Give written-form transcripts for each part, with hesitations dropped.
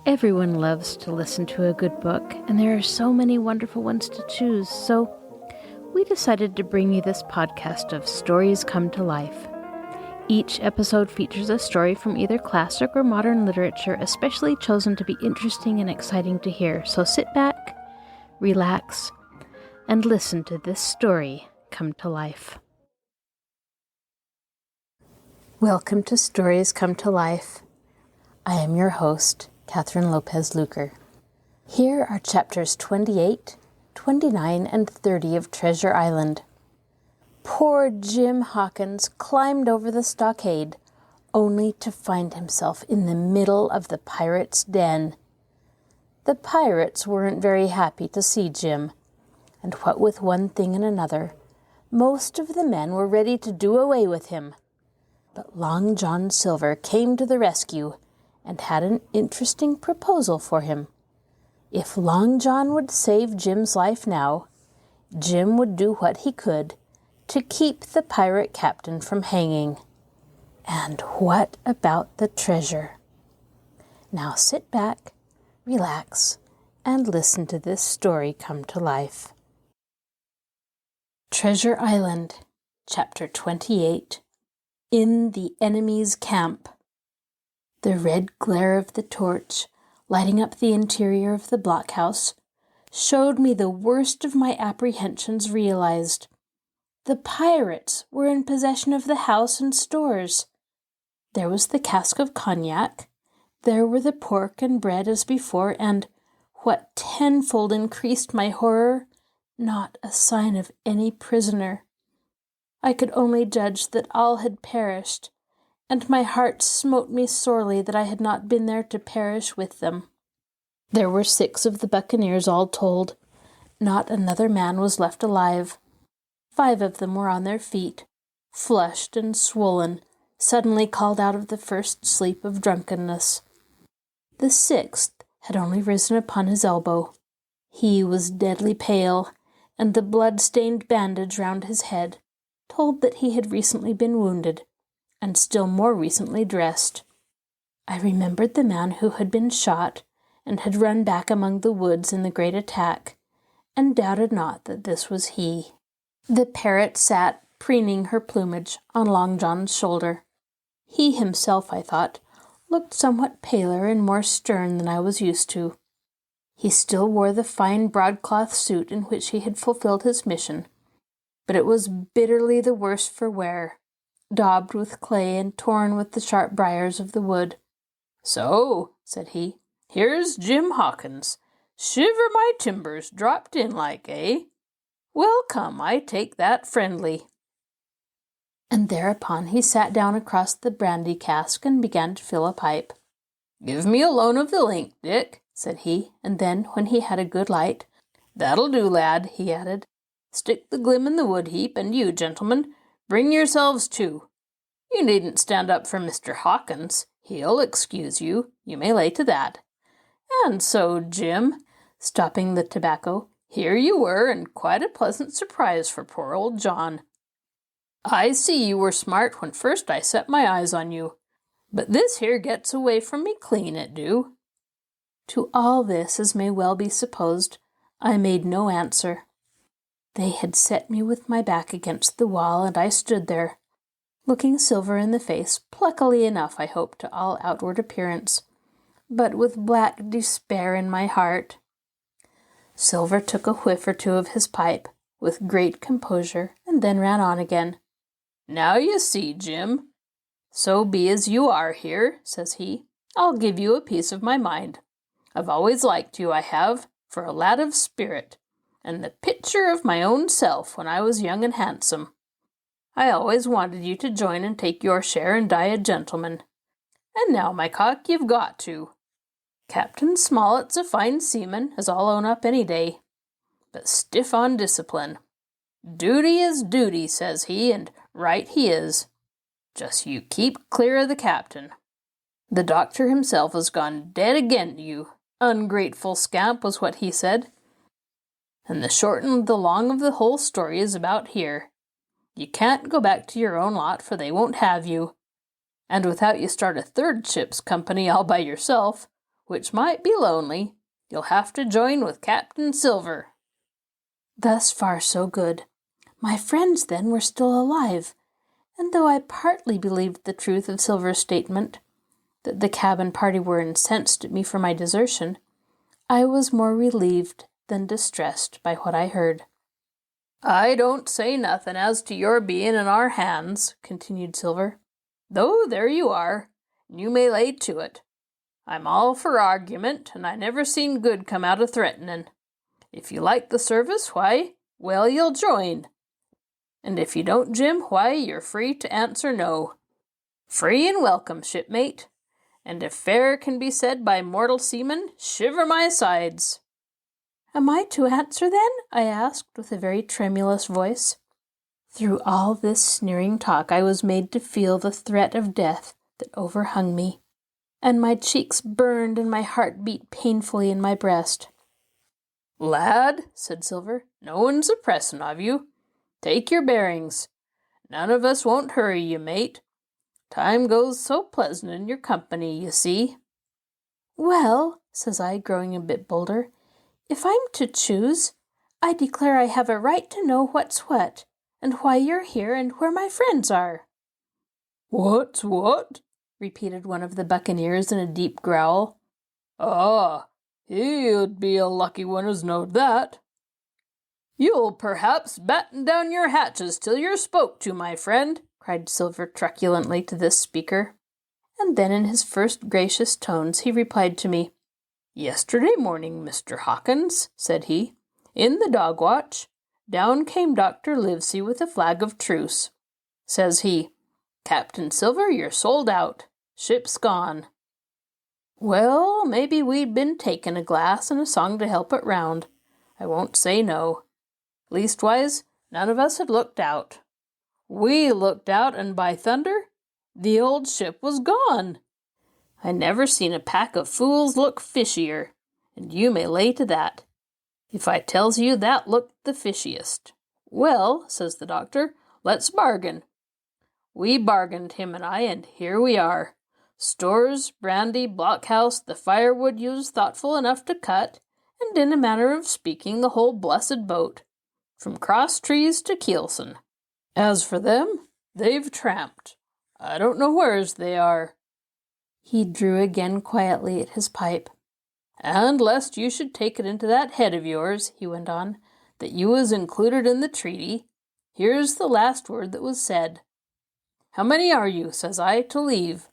Everyone loves to listen to a good book, and there are so many wonderful ones to choose, so we decided to bring you this podcast of Stories Come to Life. Each episode features a story from either classic or modern literature, especially chosen to be interesting and exciting to hear. So sit back, relax, and listen to this story come to life. Welcome to Stories Come to Life. I am your host, Kathryn Lopez Luker. Here are chapters 28, 29, and 30 of Treasure Island. Poor Jim Hawkins climbed over the stockade, only to find himself in the middle of the pirates' den. The pirates weren't very happy to see Jim, and what with one thing and another, most of the men were ready to do away with him. But Long John Silver came to the rescue and had an interesting proposal for him. If Long John would save Jim's life now, Jim would do what he could to keep the pirate captain from hanging. And what about the treasure? Now sit back, relax, and listen to this story come to life. Treasure Island, Chapter 28, In the Enemy's Camp. The red glare of the torch, lighting up the interior of the blockhouse, showed me the worst of my apprehensions realized. The pirates were in possession of the house and stores. There was the cask of cognac, there were the pork and bread as before, and, what tenfold increased my horror, not a sign of any prisoner. I could only judge that all had perished, and my heart smote me sorely that I had not been there to perish with them. There were 6 of the buccaneers all told. Not another man was left alive. 5 of them were on their feet, flushed and swollen, suddenly called out of the first sleep of drunkenness. The 6th had only risen upon his elbow. He was deadly pale, and the blood-stained bandage round his head told that he had recently been wounded, and still more recently dressed. I remembered the man who had been shot and had run back among the woods in the great attack, and doubted not that this was he. The parrot sat, preening her plumage, on Long John's shoulder. He himself, I thought, looked somewhat paler and more stern than I was used to. He still wore the fine broadcloth suit in which he had fulfilled his mission, but it was bitterly the worse for wear, daubed with clay and torn with the sharp briars of the wood. "So," said he, "here's Jim Hawkins. Shiver my timbers, dropped in like, eh? Welcome, I take that friendly." And thereupon he sat down across the brandy cask and began to fill a pipe. "Give me a loan of the link, Dick," said he, and then, when he had a good light, "That'll do, lad," he added. "Stick the glim in the wood heap, and you, gentlemen, bring yourselves to. You needn't stand up for Mr. Hawkins. He'll excuse you, you may lay to that. And so, Jim," stopping the tobacco, "here you were, and quite a pleasant surprise for poor old John. I see you were smart when first I set my eyes on you, but this here gets away from me clean, it do." To all this, as may well be supposed, I made no answer. They had set me with my back against the wall, and I stood there, looking Silver in the face, pluckily enough, I hope, to all outward appearance, but with black despair in my heart. Silver took a whiff or two of his pipe, with great composure, and then ran on again. "Now you see, Jim, so be as you are here," says he. "I'll give you a piece of my mind. I've always liked you, I have, for a lad of spirit, and the picture of my own self when I was young and handsome. I always wanted you to join and take your share and die a gentleman. And now, my cock, you've got to. Captain Smollett's a fine seaman, as I'll own up any day, but stiff on discipline. Duty is duty, says he, and right he is. Just you keep clear of the captain. The doctor himself has gone dead again you. Ungrateful scamp, was what he said. And the short and the long of the whole story is about here. You can't go back to your own lot, for they won't have you. And without you start a third ship's company all by yourself, which might be lonely. You'll have to join with Captain Silver." Thus far so good. My friends, then, were still alive, and though I partly believed the truth of Silver's statement, that the cabin party were incensed at me for my desertion, I was more relieved than distressed by what I heard. "I don't say nothing as to your being in our hands," continued Silver, "though there you are, and you may lay to it. I'm all for argument, and I never seen good come out of threatening. If you like the service, why, well, you'll join. And if you don't, Jim, why, you're free to answer no. Free and welcome, shipmate. And if fair can be said by mortal seaman, shiver my sides." "Am I to answer, then?" I asked with a very tremulous voice. Through all this sneering talk I was made to feel the threat of death that overhung me, and my cheeks burned and my heart beat painfully in my breast. "Lad," said Silver, "no one's a-pressing of you. Take your bearings. None of us won't hurry you, mate. Time goes so pleasant in your company, you see." "Well," says I, growing a bit bolder, "if I'm to choose, I declare I have a right to know what's what, and why you're here, and where my friends are." "What's what?" repeated one of the buccaneers in a deep growl. "Ah, he'd be a lucky one as knowed that. You'll perhaps batten down your hatches till you're spoke to, my friend," cried Silver truculently to this speaker. And then in his first gracious tones he replied to me. "Yesterday morning, Mr. Hawkins," said he, "in the dog watch, down came Dr. Livesey with a flag of truce. Says he, 'Captain Silver, you're sold out. Ship's gone.' Well, maybe we'd been taking a glass and a song to help it round. I won't say no. Leastwise, none of us had looked out. We looked out, and by thunder, the old ship was gone. I never seen a pack of fools look fishier, and you may lay to that, if I tells you that looked the fishiest. 'Well,' says the doctor, 'let's bargain.' We bargained, him and I, and here we are. Stores, brandy, blockhouse, the firewood you was thoughtful enough to cut, and in a manner of speaking, the whole blessed boat, from Cross Trees to Kielson. As for them, they've tramped. I don't know where's they are." He drew again quietly at his pipe. "And lest you should take it into that head of yours," he went on, "that you was included in the treaty, here's the last word that was said. 'How many are you,' says I, 'to leave?'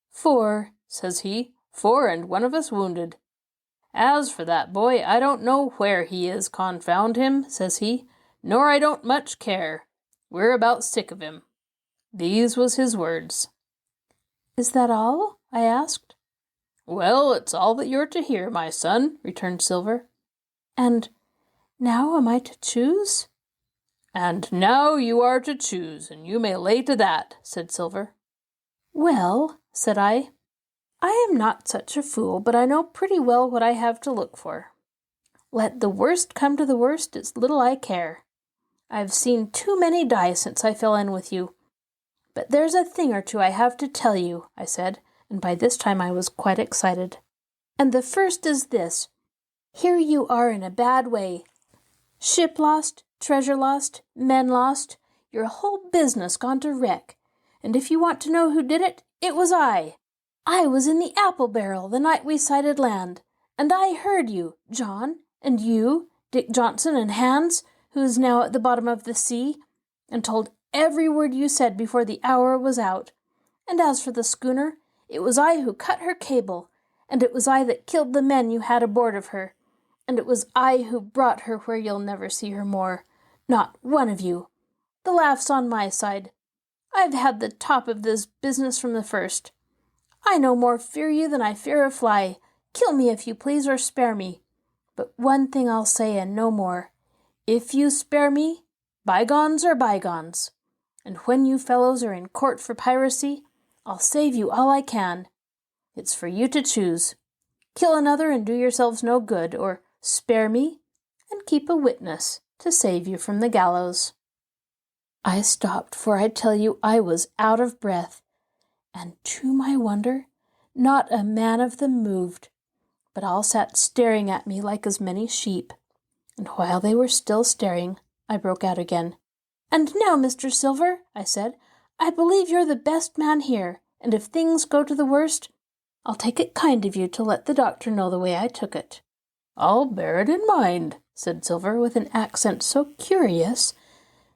4, says he, 4 and one of us wounded. 'As for that boy, I don't know where he is, confound him,' says he, 'nor I don't much care. We're about sick of him.' These was his words." "Is that all?" I asked. "Well, it's all that you're to hear, my son," returned Silver. "And now am I to choose?" "And now you are to choose, and you may lay to that," said Silver. "Well," said I am not such a fool, but I know pretty well what I have to look for. Let the worst come to the worst, it's little I care. I've seen too many die since I fell in with you. But there's a thing or two I have to tell you," I said, and by this time I was quite excited. "And the first is this. Here you are in a bad way. Ship lost, treasure lost, men lost, your whole business gone to wreck. And if you want to know who did it, it was I. I was in the apple barrel the night we sighted land, and I heard you, John, and you, Dick Johnson, and Hans, who is now at the bottom of the sea, and told every word you said before the hour was out. And as for the schooner, it was I who cut her cable, and it was I that killed the men you had aboard of her, and it was I who brought her where you'll never see her more. Not one of you. The laugh's on my side. I've had the top of this business from the first. I no more fear you than I fear a fly. Kill me if you please, or spare me. But one thing I'll say, and no more. If you spare me, bygones are bygones. And when you fellows are in court for piracy, I'll save you all I can. It's for you to choose. Kill another and do yourselves no good, or spare me and keep a witness to save you from the gallows." I stopped, for I tell you I was out of breath, and to my wonder, not a man of them moved. but all sat staring at me like as many sheep. And while they were still staring, I broke out again. "And now, Mr. Silver," I said, "I believe you're the best man here, and if things go to the worst, I'll take it kind of you to let the doctor know the way I took it." "I'll bear it in mind," said Silver, with an accent so curious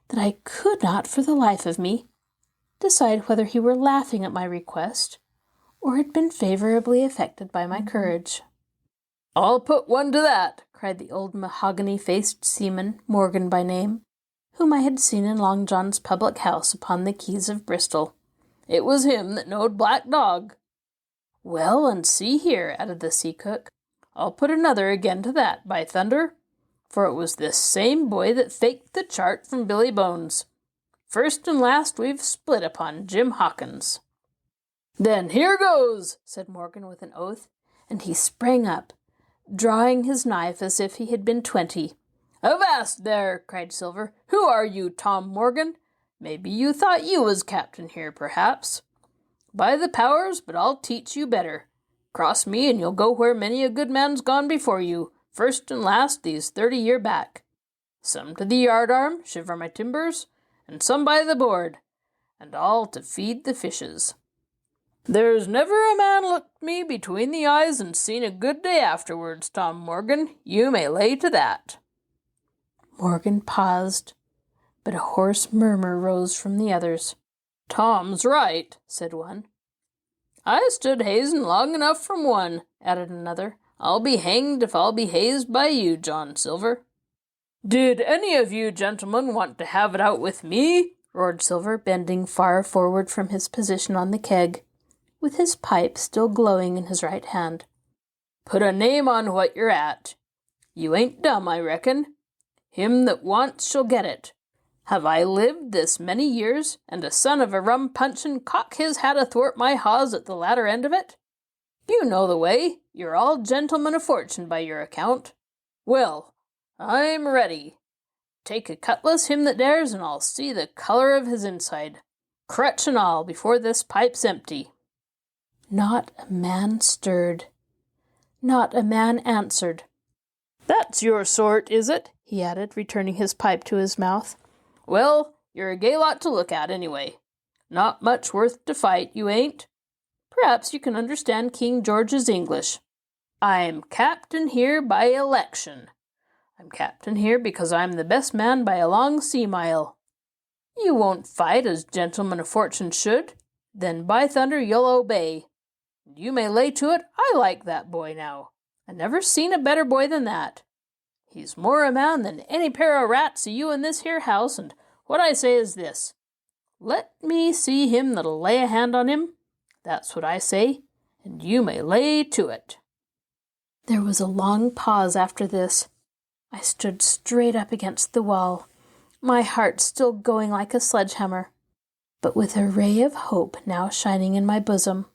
that I could not for the life of me decide whether he were laughing at my request or had been favorably affected by my courage. "I'll put one to that," cried the old mahogany-faced seaman, Morgan by name, whom I had seen in Long John's public house upon the quays of Bristol. "It was him that knowed Black Dog." "Well, and see here," added the sea cook, "I'll put another again to that, by thunder, for it was this same boy that faked the chart from Billy Bones. First and last we've split upon Jim Hawkins." "Then here goes," said Morgan with an oath, and he sprang up, drawing his knife as if he had been 20. "Avast there!" cried Silver. "Who are you, Tom Morgan? Maybe you thought you was captain here, perhaps. By the powers, but I'll teach you better. Cross me, and you'll go where many a good man's gone before you, first and last these 30 year back. Some to the yardarm, shiver my timbers, and some by the board, and all to feed the fishes. There's never a man looked me between the eyes and seen a good day afterwards, Tom Morgan, you may lay to that." Morgan paused, but a hoarse murmur rose from the others. "Tom's right," said one. "I stood hazing long enough from one," added another. "I'll be hanged if I'll be hazed by you, John Silver." "Did any of you gentlemen want to have it out with me?" roared Silver, bending far forward from his position on the keg, with his pipe still glowing in his right hand. "Put a name on what you're at. You ain't dumb, I reckon. Him that wants shall get it. Have I lived this many years, and a son of a rum-punchin' cock his hat athwart my hawse at the latter end of it? You know the way. You're all gentlemen of fortune by your account. Well, I'm ready. Take a cutlass, him that dares, and I'll see the colour of his inside, crutch and all, before this pipe's empty." Not a man stirred. Not a man answered. "That's your sort, is it?" he added, returning his pipe to his mouth. "Well, you're a gay lot to look at, anyway. Not much worth to fight, you ain't. Perhaps you can understand King George's English. I'm captain here by election. I'm captain here because I'm the best man by a long sea mile. You won't fight as gentlemen of fortune should. Then by thunder you'll obey. And you may lay to it, I like that boy now. I never seen a better boy than that. He's more a man than any pair of rats of you in this here house, and what I say is this. Let me see him that'll lay a hand on him. That's what I say, and you may lay to it." There was a long pause after this. I stood straight up against the wall, my heart still going like a sledgehammer, but with a ray of hope now shining in my bosom.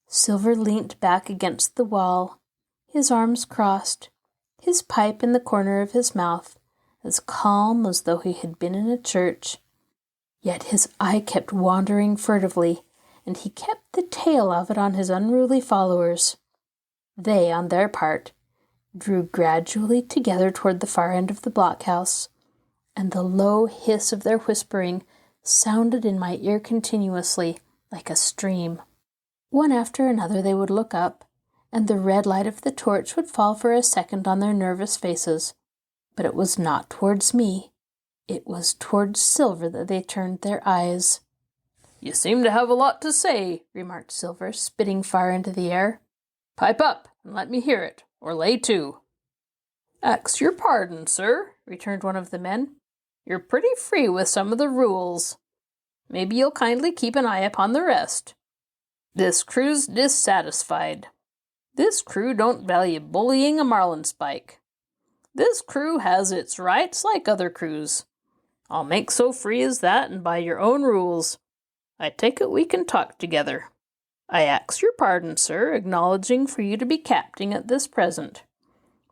Silver leant back against the wall, his arms crossed, his pipe in the corner of his mouth, as calm as though he had been in a church. Yet his eye kept wandering furtively, and he kept the tail of it on his unruly followers. They, on their part, drew gradually together toward the far end of the blockhouse, and the low hiss of their whispering sounded in my ear continuously, like a stream. One after another they would look up, and the red light of the torch would fall for a second on their nervous faces. But it was not towards me. It was towards Silver that they turned their eyes. "You seem to have a lot to say," remarked Silver, spitting far into the air. "Pipe up, and let me hear it, or lay to." "Ax your pardon, sir," returned one of the men. "You're pretty free with some of the rules. Maybe you'll kindly keep an eye upon the rest. This crew's dissatisfied. This crew don't value bullying a marlinspike. This crew has its rights like other crews. I'll make so free as that, and by your own rules. I take it we can talk together. I ax your pardon, sir, acknowledging for you to be captain at this present.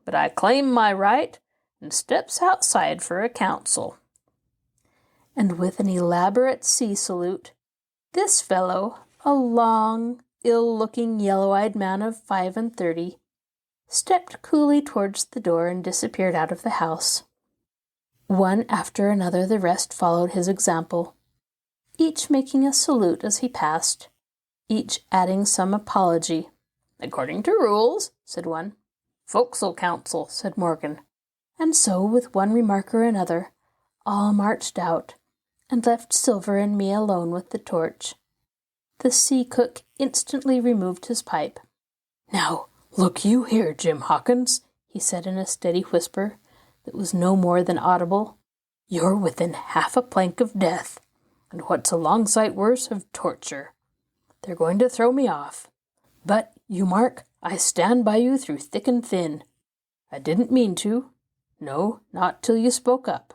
But I claim my right, and steps outside for a council." And with an elaborate sea salute, this fellow, a long, ill-looking, yellow-eyed man of 35, stepped coolly towards the door and disappeared out of the house. One after another the rest followed his example, each making a salute as he passed, each adding some apology. "According to rules," said one. "Forecastle council," said Morgan. And so, with one remark or another, all marched out, and left Silver and me alone with the torch. The sea cook instantly removed his pipe. "Now, look you here, Jim Hawkins," he said in a steady whisper that was no more than audible. "You're within half a plank of death, and what's a long sight worse, of torture. They're going to throw me off. But, you mark, I stand by you through thick and thin. I didn't mean to. No, not till you spoke up.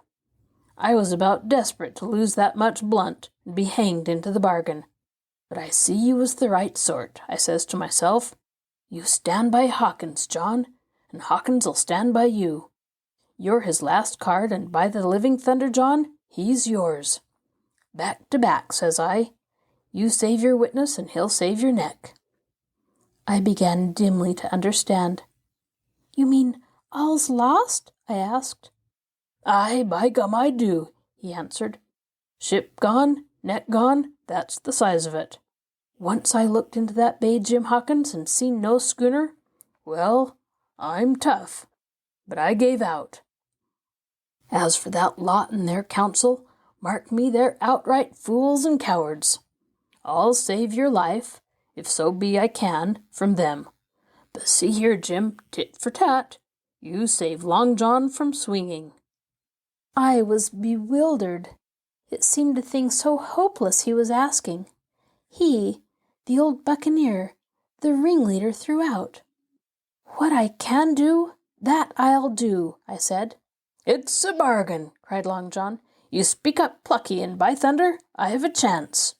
I was about desperate to lose that much blunt and be hanged into the bargain. But I see you was the right sort, I says to myself. You stand by Hawkins, John, and Hawkins'll stand by you. You're his last card, and by the living thunder, John, he's yours. Back to back, says I. You save your witness, and he'll save your neck." I began dimly to understand. "You mean all's lost?" I asked. "Aye, by gum I do," he answered. "Ship gone, neck gone, that's the size of it. Once I looked into that bay, Jim Hawkins, and seen no schooner, well, I'm tough, but I gave out. As for that lot in their council, mark me, they're outright fools and cowards. I'll save your life, if so be I can, from them. But see here, Jim, tit for tat, you save Long John from swinging." I was bewildered. It seemed a thing so hopeless he was asking. He, the old buccaneer, the ringleader throughout. "What I can do, that I'll do," I said. "It's a bargain," cried Long John. "You speak up plucky, and by thunder, I've a chance."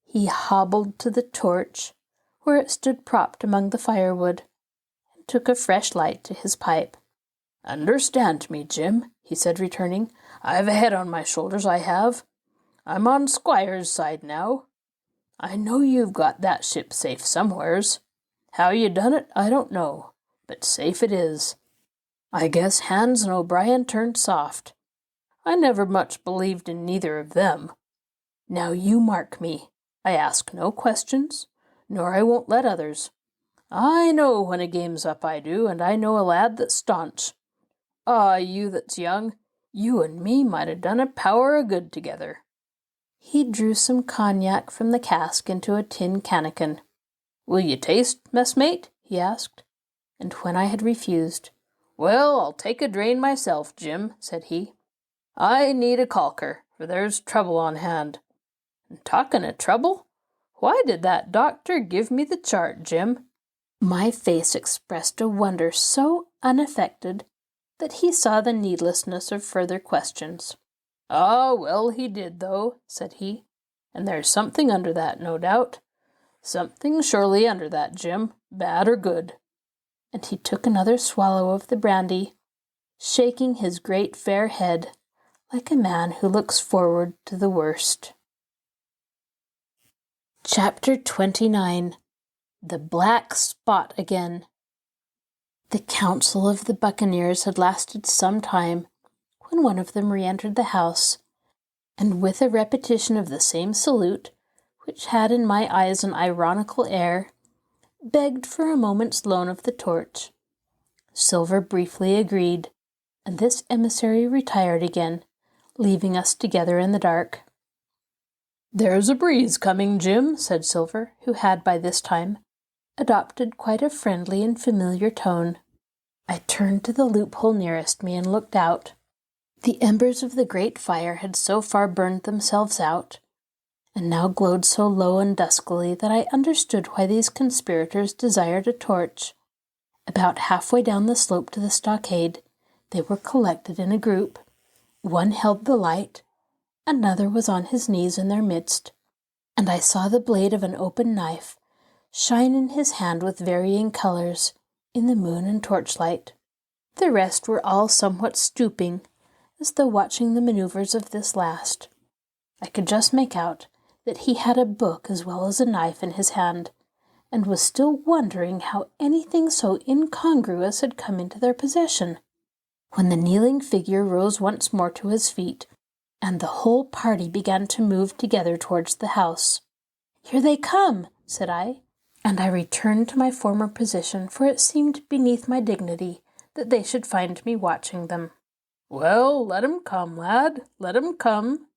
He hobbled to the torch, where it stood propped among the firewood, and took a fresh light to his pipe. "Understand me, Jim," he said, returning. "I've a head on my shoulders, I have. I'm on Squire's side now. I know you've got that ship safe somewheres. How you done it, I don't know, but safe it is. I guess Hans and O'Brien turned soft. I never much believed in neither of them. Now you mark me. I ask no questions, nor I won't let others. I know when a game's up, I do, and I know a lad that's staunch. Ah, you that's young, you and me might have done a power o' good together." He drew some cognac from the cask into a tin cannikin. "Will you taste, messmate?" he asked. And when I had refused, "Well, I'll take a drain myself, Jim," said he. "I need a caulker, for there's trouble on hand. And talkin' of trouble, why did that doctor give me the chart, Jim?" My face expressed a wonder so unaffected that he saw the needlessness of further questions. "Ah, well, he did, though," said he. "And there's something under that, no doubt. Something surely under that, Jim, bad or good." And he took another swallow of the brandy, shaking his great fair head like a man who looks forward to the worst. Chapter 29. The Black Spot Again. The council of the buccaneers had lasted some time when one of them re-entered the house, and with a repetition of the same salute, which had in my eyes an ironical air, begged for a moment's loan of the torch. Silver briefly agreed, and this emissary retired again, leaving us together in the dark. "There's a breeze coming, Jim," said Silver, who had by this time adopted quite a friendly and familiar tone. I turned to the loophole nearest me and looked out. The embers of the great fire had so far burned themselves out, and now glowed so low and duskily that I understood why these conspirators desired a torch. About halfway down the slope to the stockade, they were collected in a group. One held the light, another was on his knees in their midst, and I saw the blade of an open knife shine in his hand with varying colors in the moon and torchlight. The rest were all somewhat stooping, as though watching the maneuvers of this last. I could just make out that he had a book as well as a knife in his hand, and was still wondering how anything so incongruous had come into their possession, when the kneeling figure rose once more to his feet, and the whole party began to move together towards the house. "Here they come," said I, and I returned to my former position, for it seemed beneath my dignity that they should find me watching them. "Well, let 'em come, lad, let 'em come,"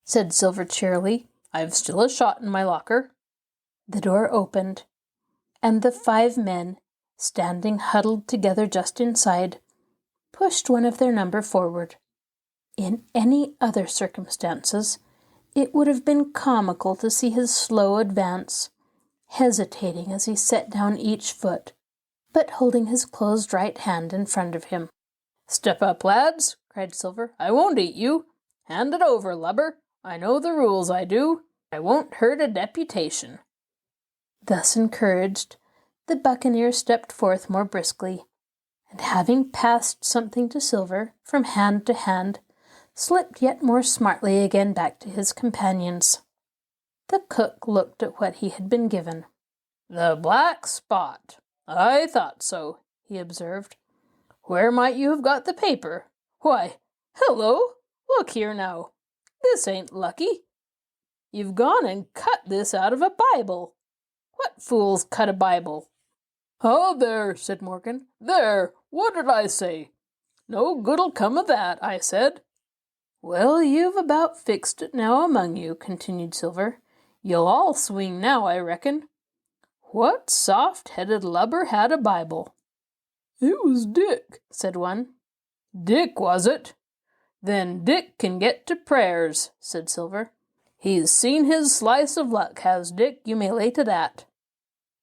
said Silver cheerily. "I've still a shot in my locker." The door opened, and the 5 men, standing huddled together just inside, pushed one of their number forward. In any other circumstances, it would have been comical to see his slow advance, hesitating as he set down each foot, but holding his closed right hand in front of him. "Step up, lads," cried Silver. "I won't eat you. Hand it over, lubber. I know the rules, I do. I won't hurt a deputation." Thus encouraged, the buccaneer stepped forth more briskly, and having passed something to Silver from hand to hand, slipped yet more smartly again back to his companions. The cook looked at what he had been given. "The black spot. I thought so," he observed. "Where might you have got the paper? Why, hello, look here now. This ain't lucky. You've gone and cut this out of a Bible. What fools cut a Bible?" "Oh, there," said Morgan. "There, what did I say? No good'll come of that, I said." "Well, you've about fixed it now among you," continued Silver. "You'll all swing now, I reckon. What soft-headed lubber had a Bible?" "It was Dick," said one. "Dick, was it? Then Dick can get to prayers," said Silver. "He's seen his slice of luck, has Dick, you may lay to that."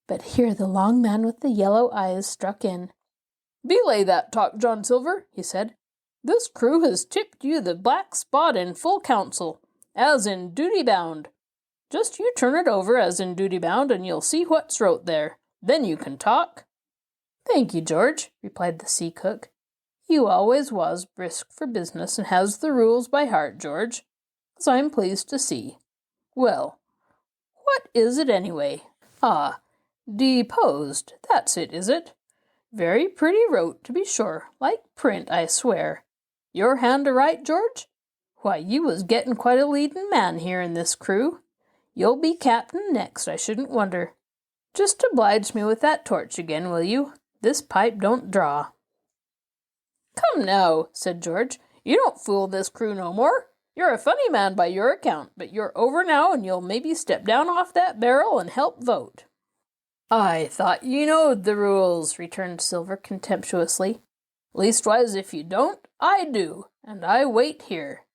But here the long man with the yellow eyes struck in. "Belay that talk, John Silver," he said. "This crew has tipped you the black spot in full council, as in duty bound. Just you turn it over as in duty bound, and you'll see what's wrote there. Then you can talk." "Thank you, George," replied the sea cook. "You always was brisk for business and has the rules by heart, George, as I'm pleased to see. Well, what is it anyway? Ah, deposed, that's it, is it? Very pretty wrote, to be sure, like print, I swear. Your hand a right, George? Why, you was getting quite a leading man here in this crew. You'll be captain next, I shouldn't wonder. Just oblige me with that torch again, will you? This pipe don't draw." "Come now," said George. "You don't fool this crew no more. You're a funny man by your account, but you're over now, and you'll maybe step down off that barrel and help vote." "I thought you knowed the rules," returned Silver contemptuously. "Leastwise, if you don't, I do, and I wait here.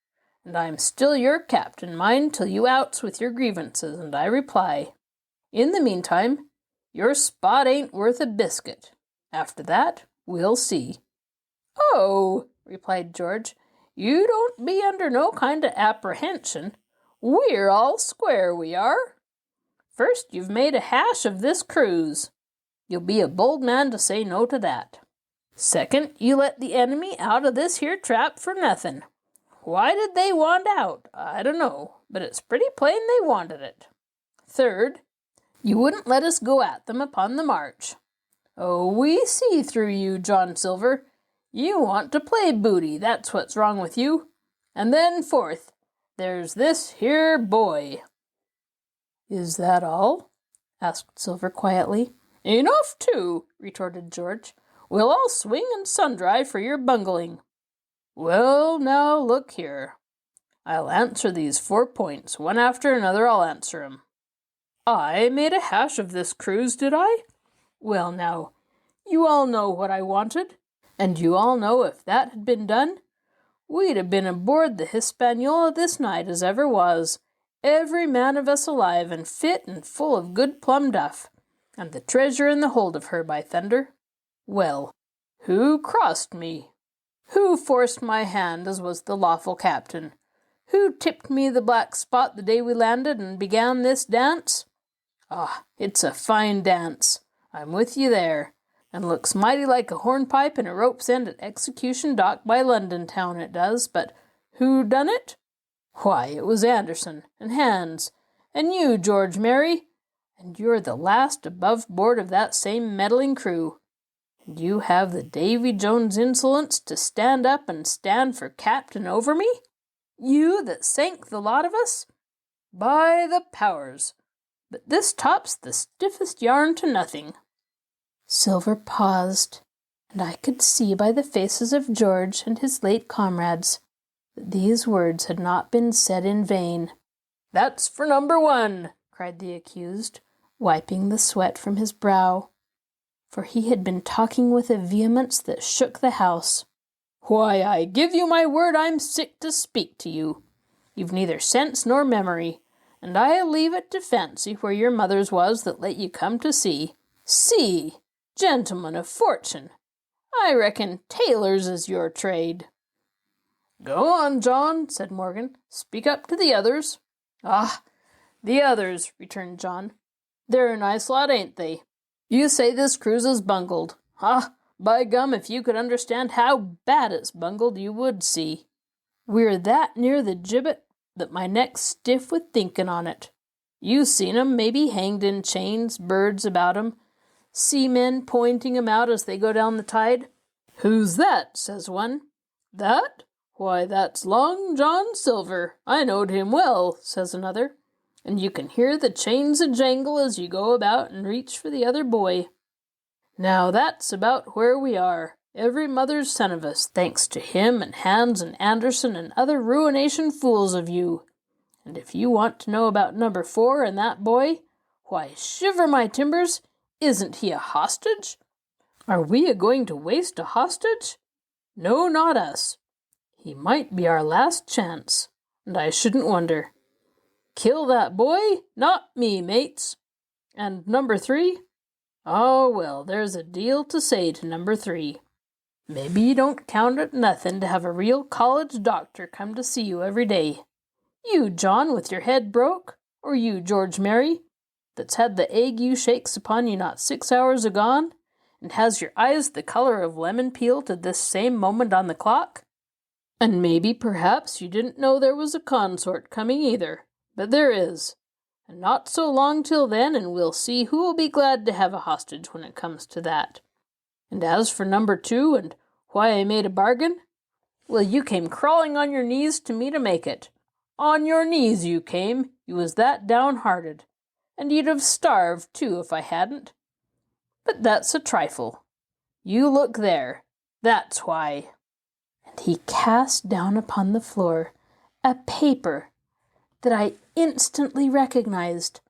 And I'm still your captain, mind, till you outs with your grievances, and I reply. In the meantime, your spot ain't worth a biscuit. After that, we'll see." "Oh," replied George, "you don't be under no kind of apprehension. We're all square, we are. First, you've made a hash of this cruise. You'll be a bold man to say no to that. Second, you let the enemy out of this here trap for nothing. Why did they want out? I don't know, but it's pretty plain they wanted it. Third, you wouldn't let us go at them upon the march. Oh, we see through you, John Silver. You want to play booty, that's what's wrong with you. And then fourth, there's this here boy." "Is that all?" asked Silver quietly. "Enough too," retorted George. "We'll all swing and sundry for your bungling. Well, now, look here. I'll answer these 4 points. One after another I'll answer 'em. I made a hash of this cruise, did I? Well, now, you all know what I wanted, and you all know if that had been done, we'd have been aboard the Hispaniola this night as ever was, every man of us alive and fit and full of good plum duff, and the treasure in the hold of her, by thunder. Well, who crossed me? Who forced my hand as was the lawful captain? Who tipped me the black spot the day we landed and began this dance? Ah, it's a fine dance. I'm with you there, and looks mighty like a hornpipe and a rope's end at execution dock by London town, it does, but who done it? Why, it was Anderson, and Hans, and you, George Merry, and you're the last above board of that same meddling crew. And you have the Davy Jones insolence to stand up and stand for captain over me? You that sank the lot of us? By the powers! But this tops the stiffest yarn to nothing." Silver paused, and I could see by the faces of George and his late comrades that these words had not been said in vain. "That's for number one," cried the accused, wiping the sweat from his brow, for he had been talking with a vehemence that shook the house. "Why, I give you my word I'm sick to speak to you. You've neither sense nor memory, and I leave it to fancy where your mother's was that let you come to sea. Sea! Gentlemen of fortune! I reckon tailors is your trade." "Go on, John," said Morgan. "Speak up to the others." "Ah, the others," returned John. "They're a nice lot, ain't they? You say this cruise is bungled. Ah, by gum, if you could understand how bad it's bungled, you would see. We're that near the gibbet that my neck's stiff with thinking on it. You seen 'em, maybe, hanged in chains, birds about 'em, seamen pointing 'em out as they go down the tide. 'Who's that?' says one. 'That? Why, that's Long John Silver. I knowed him well,' says another. And you can hear the chains a-jangle as you go about and reach for the other buoy. Now that's about where we are, every mother's son of us, thanks to him and Hans and Anderson and other ruination fools of you. And if you want to know about number 4 and that boy, why, shiver my timbers, isn't he a hostage? Are we a-going to waste a hostage? No, not us. He might be our last chance, and I shouldn't wonder. Kill that boy? Not me, mates. And number 3? Oh, well, there's a deal to say to number 3. Maybe you don't count it nothing to have a real college doctor come to see you every day. You, John, with your head broke, or you, George Mary, that's had the ague shakes upon you not 6 hours agone, and has your eyes the colour of lemon peel to this same moment on the clock? And maybe, perhaps, you didn't know there was a consort coming either, but there is. And not so long till then, and we'll see who will be glad to have a hostage when it comes to that. And as for number 2, and why I made a bargain, well, you came crawling on your knees to me to make it. On your knees you came, you was that downhearted. And you'd have starved, too, if I hadn't. But that's a trifle. You look there. That's why. And he cast down upon the floor a paper that I instantly recognized,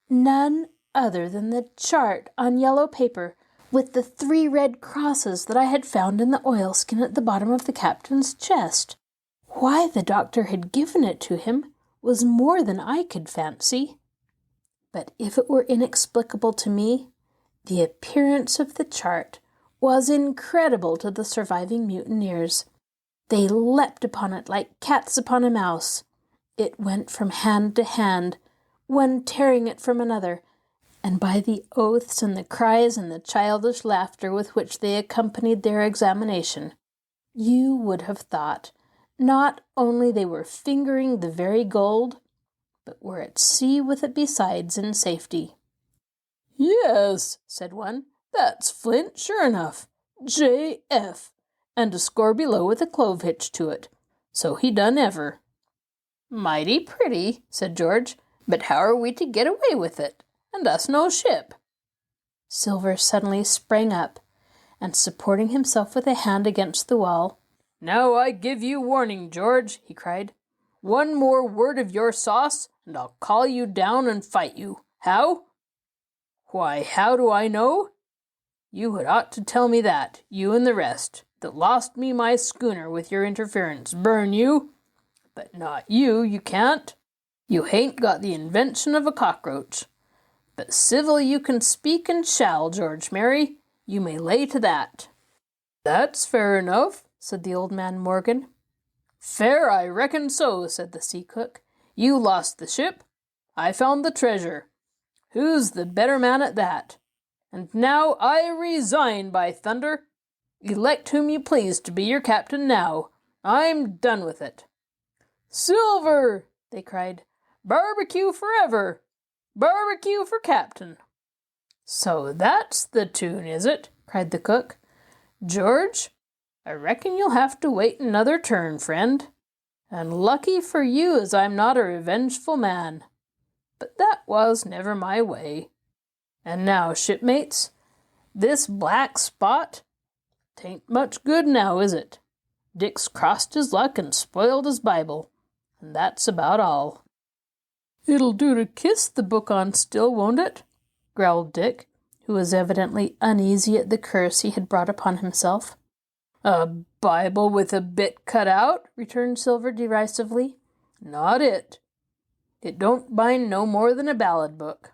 none other than the chart on yellow paper with the 3 red crosses that I had found in the oilskin at the bottom of the captain's chest. Why the doctor had given it to him was more than I could fancy. But if it were inexplicable to me, the appearance of the chart was incredible to the surviving mutineers. They leapt upon it like cats upon a mouse. It went from hand to hand, one tearing it from another, and by the oaths and the cries and the childish laughter with which they accompanied their examination, you would have thought not only they were fingering the very gold, but were at sea with it besides in safety. "Yes," said one, "that's Flint, sure enough. J.F., and a score below with a clove hitch to it. So he done ever." "Mighty pretty," said George, "but how are we to get away with it? And us no ship?" Silver suddenly sprang up, and supporting himself with a hand against the wall, "Now I give you warning, George," he cried. "One more word of your sauce, and I'll call you down and fight you. How? Why, how do I know? You had ought to tell me that, you and the rest, that lost me my schooner with your interference, burn you. But not you, you can't. You hain't got the invention of a cockroach. But civil you can speak and shall, George Mary. You may lay to that." "That's fair enough," said the old man Morgan. "Fair, I reckon so," said the sea cook. "You lost the ship. I found the treasure. Who's the better man at that? And now I resign, by thunder. Elect whom you please to be your captain now. I'm done with it." "Silver!" they cried. "Barbecue forever!" Barbecue for Captain." "So that's the tune, is it?" cried the cook. "George, I reckon you'll have to wait another turn, friend. And lucky for you as I'm not a revengeful man. But that was never my way. And now, shipmates, this black spot, 'tain't much good now, is it? Dick's crossed his luck and spoiled his Bible, and that's about all." "It'll do to kiss the book on still, won't it?" growled Dick, who was evidently uneasy at the curse he had brought upon himself. "A Bible with a bit cut out?" returned Silver derisively. "Not it. It don't bind no more than a ballad book."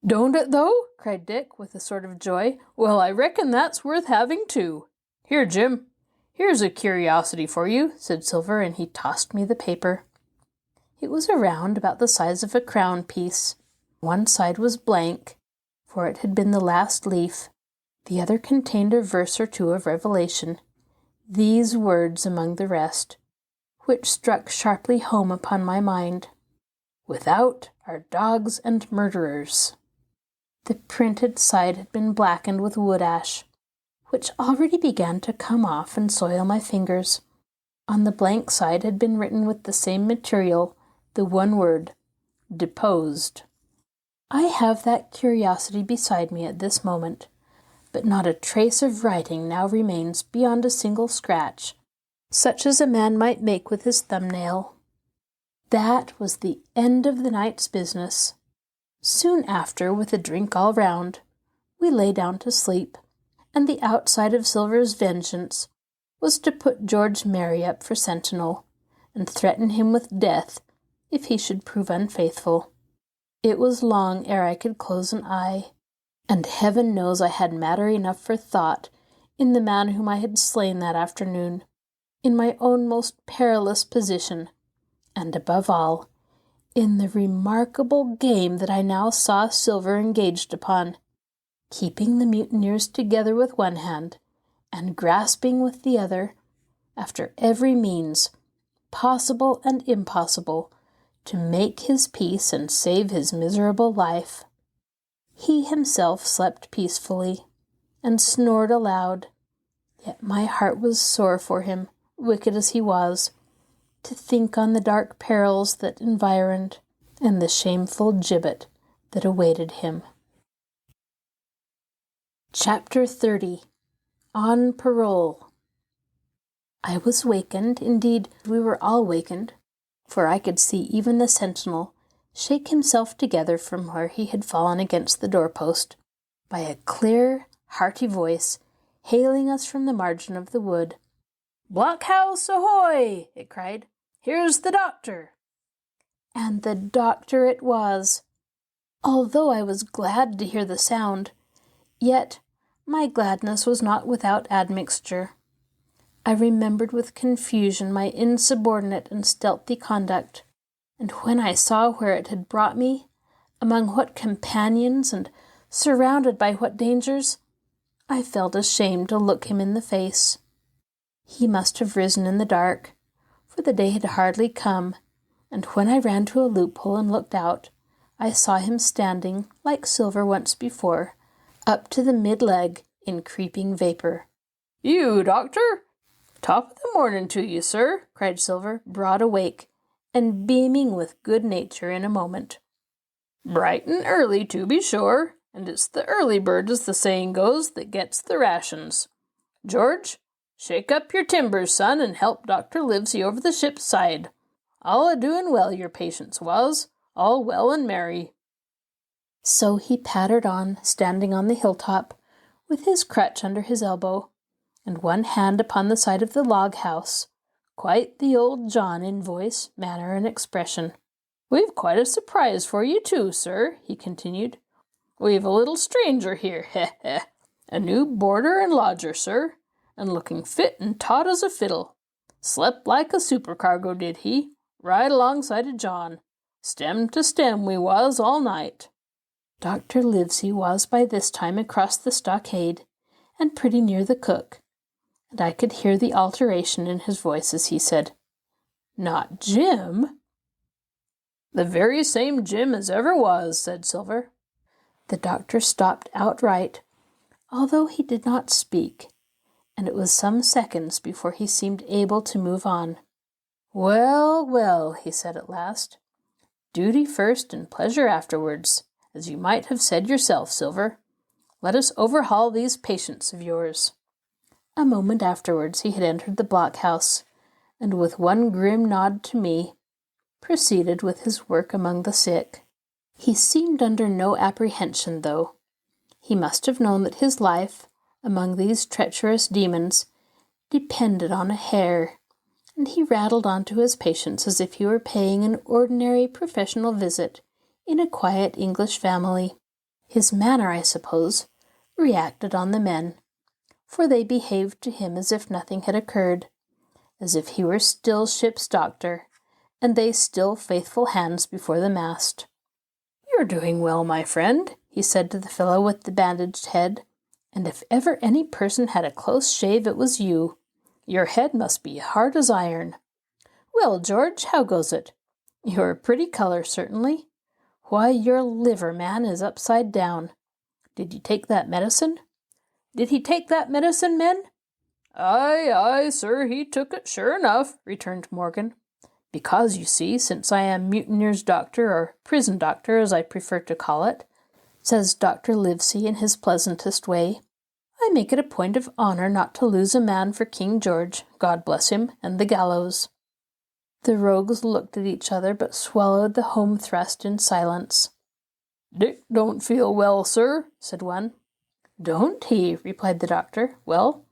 "Don't it, though?" cried Dick, with a sort of joy. "Well, I reckon that's worth having, too. Here, Jim, here's a curiosity for you," said Silver, and he tossed me the paper. It was around about the size of a crown piece. One side was blank, for it had been the last leaf. The other contained a verse or two of Revelation, these words among the rest, which struck sharply home upon my mind: "Without are dogs and murderers." The printed side had been blackened with wood ash, which already began to come off and soil my fingers. On the blank side had been written with the same material the one word, "Deposed." I have that curiosity beside me at this moment, but not a trace of writing now remains beyond a single scratch, such as a man might make with his thumbnail. That was the end of the night's business. Soon after, with a drink all round, we lay down to sleep, and the outside of Silver's vengeance was to put George Merry up for sentinel, and threaten him with death if he should prove unfaithful. It was long ere I could close an eye, and heaven knows I had matter enough for thought in the man whom I had slain that afternoon, in my own most perilous position, and above all, in the remarkable game that I now saw Silver engaged upon, keeping the mutineers together with one hand, and grasping with the other, after every means, possible and impossible, to make his peace and save his miserable life. He himself slept peacefully, and snored aloud, yet my heart was sore for him, wicked as he was, to think on the dark perils that environed, and the shameful gibbet that awaited him. Chapter 30. On Parole. I was wakened, indeed we were all wakened, for I could see even the sentinel shake himself together from where he had fallen against the doorpost, by a clear, hearty voice hailing us from the margin of the wood. "Blockhouse, ahoy!" it cried. "Here's the doctor!" And the doctor it was. Although I was glad to hear the sound, yet my gladness was not without admixture. I remembered with confusion my insubordinate and stealthy conduct, and when I saw where it had brought me, among what companions, and surrounded by what dangers, I felt ashamed to look him in the face. He must have risen in the dark, for the day had hardly come, and when I ran to a loophole and looked out, I saw him standing, like Silver once before, up to the mid-leg in creeping vapour. "You, doctor? Top of the morning to you, sir," cried Silver, broad awake, and beaming with good nature in a moment. "Bright and early, to be sure, and it's the early bird, as the saying goes, that gets the rations. George, shake up your timbers, son, and help Dr. Livesey over the ship's side. All a-doing well your patients was, all well and merry." So he pattered on, standing on the hilltop, with his crutch under his elbow, and one hand upon the side of the log-house, quite the old John in voice, manner, and expression. "We've quite a surprise for you, too, sir," he continued. "We've a little stranger here, heh. A new boarder and lodger, sir, and looking fit and taut as a fiddle. Slept like a supercargo, did he, right alongside of John. Stem to stem we was all night." Dr. Livesey was by this time across the stockade, and pretty near the cook, and I could hear the alteration in his voice as he said, "Not Jim?" "The very same Jim as ever was," said Silver. The doctor stopped outright, although he did not speak, and it was some seconds before he seemed able to move on. "Well, well," he said at last. "Duty first and pleasure afterwards, as you might have said yourself, Silver. Let us overhaul these patients of yours." A moment afterwards he had entered the blockhouse, and with one grim nod to me, proceeded with his work among the sick. He seemed under no apprehension, though. He must have known that his life, among these treacherous demons, depended on a hair, and he rattled on to his patients as if he were paying an ordinary professional visit in a quiet English family. His manner, I suppose, reacted on the men, for they behaved to him as if nothing had occurred, as if he were still ship's doctor, and they still faithful hands before the mast. "You're doing well, my friend," he said to the fellow with the bandaged head, "and if ever any person had a close shave it was you. Your head must be hard as iron. Well, George, how goes it? You're a pretty color, certainly. Why, your liver, man, is upside down. Did you take that medicine? Did he take that medicine, men?" "Aye, aye, sir, he took it, sure enough," returned Morgan. "Because, you see, since I am mutineer's doctor, or prison doctor, as I prefer to call it," says Dr. Livesey in his pleasantest way, "I make it a point of honor not to lose a man for King George, God bless him, and the gallows." The rogues looked at each other, but swallowed the home thrust in silence. "Dick don't feel well, sir," said one. "Don't he?" replied the doctor. "Well,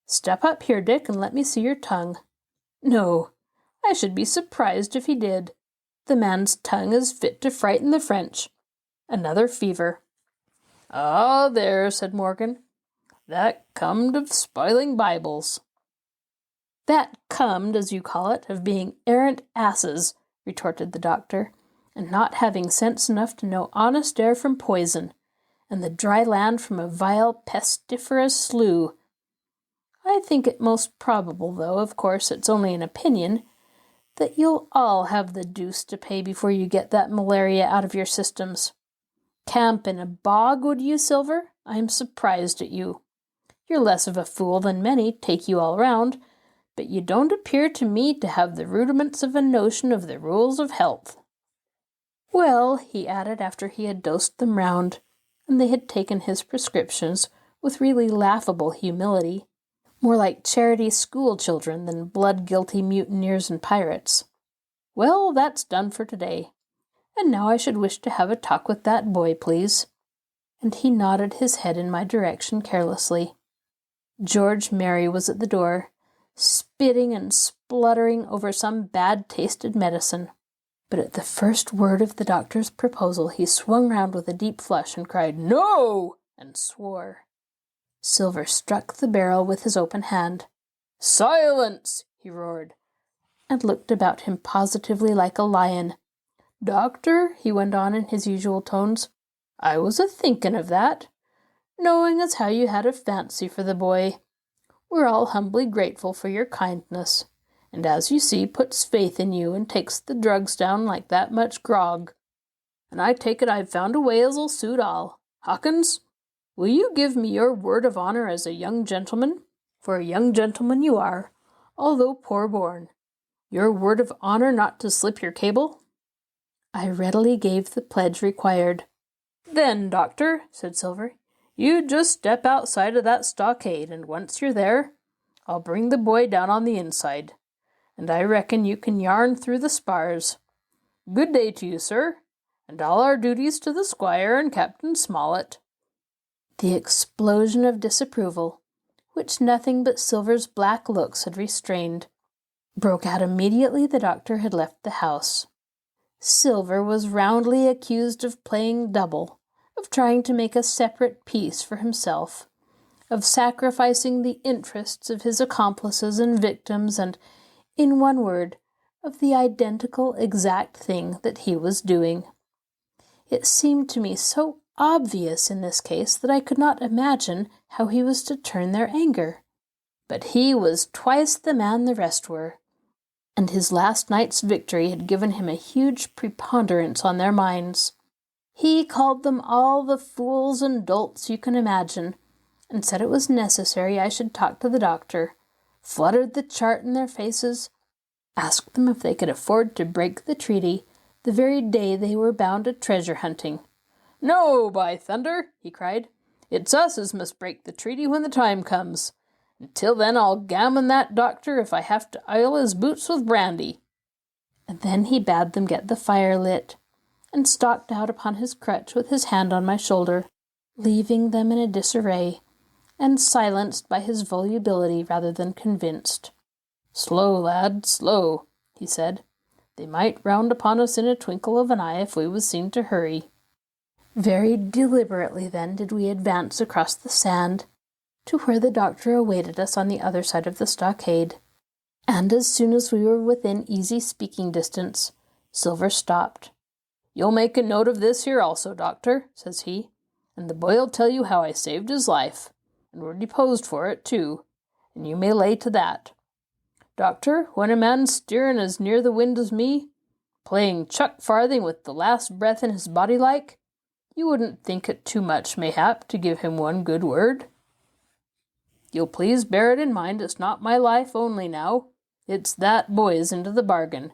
step up here, Dick, and let me see your tongue." "No, I should be surprised if he did. The man's tongue is fit to frighten the French. Another fever." "Ah, there," said Morgan. "That comed of spoiling Bibles." "That comed, as you call it, of being errant asses," retorted the doctor, "and not having sense enough to know honest air from poison, and the dry land from a vile pestiferous slough. I think it most probable, though, of course, it's only an opinion, that you'll all have the deuce to pay before you get that malaria out of your systems. Camp in a bog, would you, Silver? I'm surprised at you. You're less of a fool than many, take you all round, but you don't appear to me to have the rudiments of a notion of the rules of health. Well," he added, after he had dosed them round, and they had taken his prescriptions with really laughable humility, more like charity school children than blood-guilty mutineers and pirates. "Well, that's done for today. And now I should wish to have a talk with that boy, please." And he nodded his head in my direction carelessly. George Merry was at the door, spitting and spluttering over some bad-tasted medicine. But at the first word of the doctor's proposal he swung round with a deep flush and cried, "No!" and swore. Silver struck the barrel with his open hand. "Silence!" he roared, and looked about him positively like a lion. "Doctor," he went on in his usual tones, "I was a-thinking of that, knowing as how you had a fancy for the boy. We're all humbly grateful for your kindness, and as you see, puts faith in you and takes the drugs down like that much grog. And I take it I've found a way as'll suit all. Hawkins, will you give me your word of honor as a young gentleman? For a young gentleman you are, although poor-born. Your word of honor not to slip your cable?" I readily gave the pledge required. "Then, doctor," said Silver, "you just step outside of that stockade, and once you're there, I'll bring the boy down on the inside, and I reckon you can yarn through the spars. Good day to you, sir, and all our duties to the squire and Captain Smollett." The explosion of disapproval, which nothing but Silver's black looks had restrained, broke out immediately the doctor had left the house. Silver was roundly accused of playing double, of trying to make a separate peace for himself, of sacrificing the interests of his accomplices and victims, and, in one word, of the identical exact thing that he was doing. It seemed to me so obvious in this case that I could not imagine how he was to turn their anger. But he was twice the man the rest were. and his last night's victory had given him a huge preponderance on their minds. He called them all the fools and dolts you can imagine, and said it was necessary I should talk to the doctor, fluttered the chart in their faces, asked them if they could afford to break the treaty the very day they were bound to treasure hunting. "No, by thunder," he cried. "It's us as must break the treaty when the time comes. Until then I'll gammon that doctor if I have to oil his boots with brandy." And then he bade them get the fire lit, and stalked out upon his crutch with his hand on my shoulder, leaving them in a disarray, and silenced by his volubility rather than convinced. "Slow, lad, slow," he said. "They might round upon us in a twinkle of an eye if we was seen to hurry." Very deliberately then did we advance across the sand to where the doctor awaited us on the other side of the stockade, and as soon as we were within easy speaking distance, Silver stopped. "You'll make a note of this here also, doctor," says he, "and the boy'll tell you how I saved his life, and were deposed for it too, and you may lay to that. Doctor, when a man's steering as near the wind as me, playing chuck farthing with the last breath in his body like, you wouldn't think it too much, mayhap, to give him one good word. You'll please bear it in mind it's not my life only now, it's that boy's into the bargain.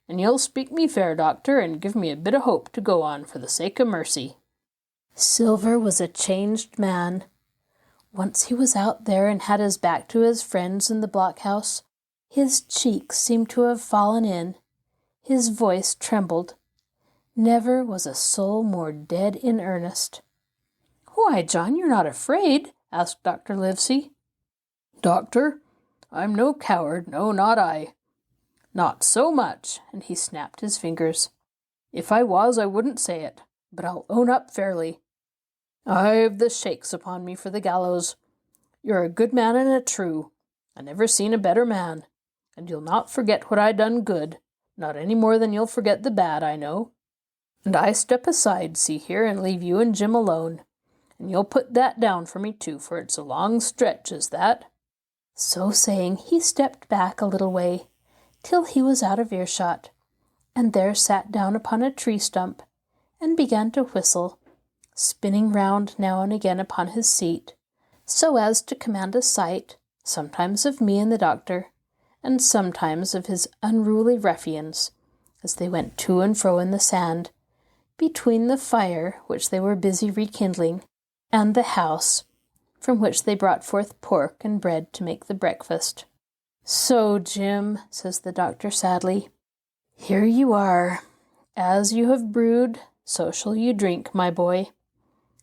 And you'll speak me fair, doctor, and give me a bit of hope to go on for the sake of mercy." Silver was a changed man. Once he was out there and had his back to his friends in the blockhouse, his cheeks seemed to have fallen in. His voice trembled. Never was a soul more dead in earnest. "Why, John, you're not afraid?" asked Dr. Livesey. "Doctor, I'm no coward, no, not I. Not so much," and he snapped his fingers. "If I was, I wouldn't say it, but I'll own up fairly. I've the shakes upon me for the gallows. You're a good man and a true. I never seen a better man, and you'll not forget what I done good, not any more than you'll forget the bad, I know. And I step aside, see here, and leave you and Jim alone. And you'll put that down for me too, for it's a long stretch, is that?" So saying, he stepped back a little way, till he was out of earshot, and there sat down upon a tree stump, and began to whistle, spinning round now and again upon his seat, so as to command a sight, sometimes of me and the doctor, and sometimes of his unruly ruffians, as they went to and fro in the sand, between the fire which they were busy rekindling, and the house, from which they brought forth pork and bread to make the breakfast. "So, Jim," says the doctor sadly, "here you are. As you have brewed, so shall you drink, my boy.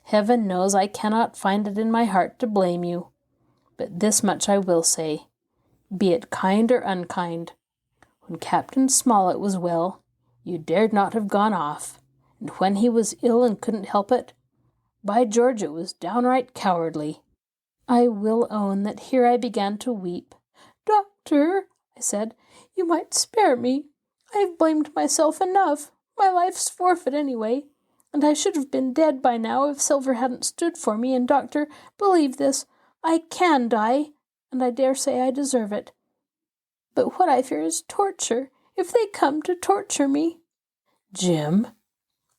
Heaven knows I cannot find it in my heart to blame you, but this much I will say, be it kind or unkind. When Captain Smollett was well, you dared not have gone off, and when he was ill and couldn't help it, by George, it was downright cowardly." I will own that here I began to weep. "Doctor," I said, "you might spare me. I have blamed myself enough. My life's forfeit anyway, and I should have been dead by now if Silver hadn't stood for me, and doctor, believe this, I can die, and I dare say I deserve it. But what I fear is torture, if they come to torture me." "Jim,"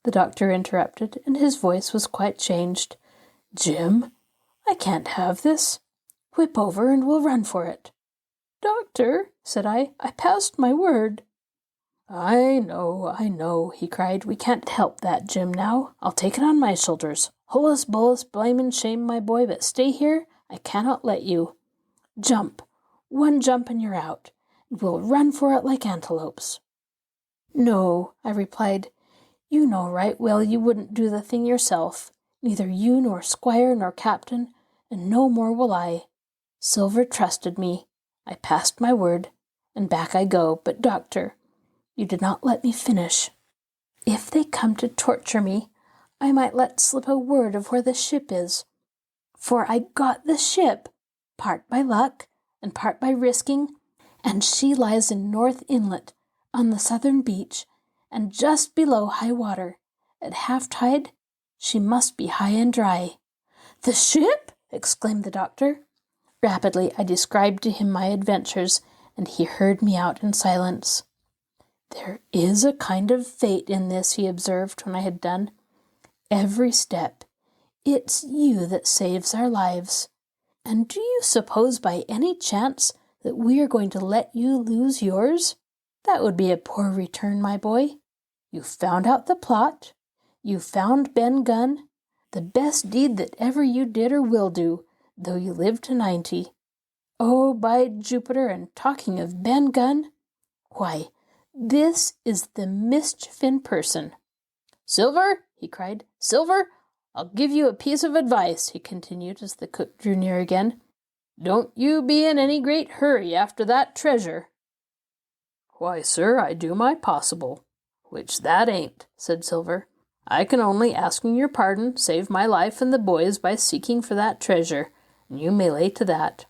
the doctor interrupted, and his voice was quite changed. "Jim, I can't have this. Whip over and we'll run for it." "Doctor," said I passed my word." I know," he cried. "We can't help that, Jim, now. I'll take it on my shoulders. Hullus bullus, blame and shame, my boy, but stay here. I cannot let you. Jump. One jump and you're out. We'll run for it like antelopes." "No," I replied. "You know right well you wouldn't do the thing yourself. Neither you nor squire nor captain, and no more will I. Silver trusted me. I passed my word, and back I go. But, doctor, you did not let me finish. If they come to torture me, I might let slip a word of where the ship is. For I got the ship, part by luck and part by risking, and she lies in North Inlet, on the southern beach, and just below high water. At half-tide, she must be high and dry." "The ship?" exclaimed the doctor. Rapidly I described to him my adventures, and he heard me out in silence. "There is a kind of fate in this," he observed when I had done. "Every step, it's you that saves our lives. And do you suppose by any chance that we are going to let you lose yours? That would be a poor return, my boy. You found out the plot. You found Ben Gunn. The best deed that ever you did or will do, though you live to 90. Oh, by Jupiter, and talking of Ben Gunn, why, this is the mischief in person. Silver," he cried, "Silver, I'll give you a piece of advice," he continued as the cook drew near again. "Don't you be in any great hurry after that treasure." "Why, sir, I do my possible, which that ain't," said Silver. "I can only, asking your pardon, save my life and the boys by seeking for that treasure, and you may lay to that."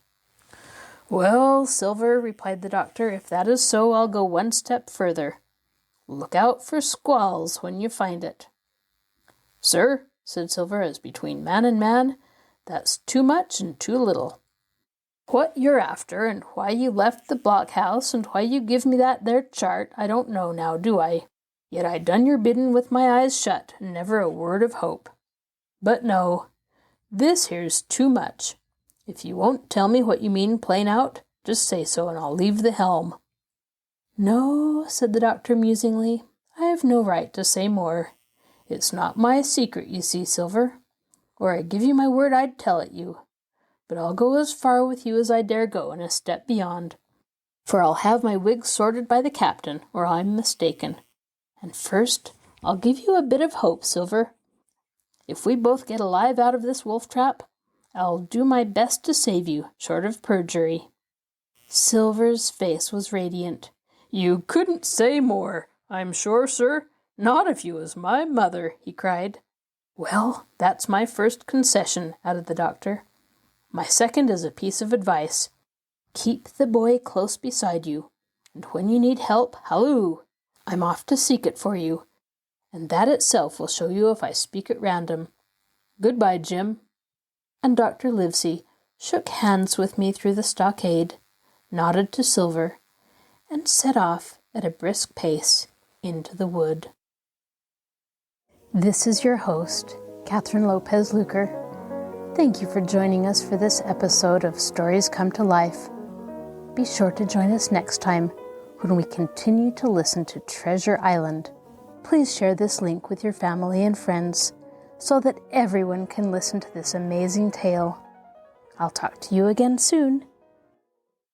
"Well, Silver," replied the doctor, "if that is so, I'll go one step further. Look out for squalls when you find it." "Sir," said Silver, as between man and man, "that's too much and too little. What you're after, and why you left the blockhouse, and why you give me that there chart, I don't know now, do I? Yet I done your biddin' with my eyes shut, and never a word of hope. But no, this here's too much. If you won't tell me what you mean plain out, just say so, and I'll leave the helm." "No," said the doctor musingly, "I have no right to say more. It's not my secret, you see, Silver, or I give you my word I'd tell it you. But I'll go as far with you as I dare go, and a step beyond. For I'll have my wig sorted by the captain, or I'm mistaken. And first, I'll give you a bit of hope, Silver. If we both get alive out of this wolf trap, I'll do my best to save you, short of perjury." Silver's face was radiant. "You couldn't say more, I'm sure, sir. Not if you was my mother," he cried. "Well, that's my first concession," added the doctor. "My second is a piece of advice. Keep the boy close beside you, and when you need help, halloo! I'm off to seek it for you, and that itself will show you if I speak at random. Goodbye, Jim." And Dr. Livesey shook hands with me through the stockade, nodded to Silver, and set off at a brisk pace into the wood. This is your host, Kathryn Lopez Luker. Thank you for joining us for this episode of Stories Come to Life. Be sure to join us next time when we continue to listen to Treasure Island. Please share this link with your family and friends so that everyone can listen to this amazing tale. I'll talk to you again soon.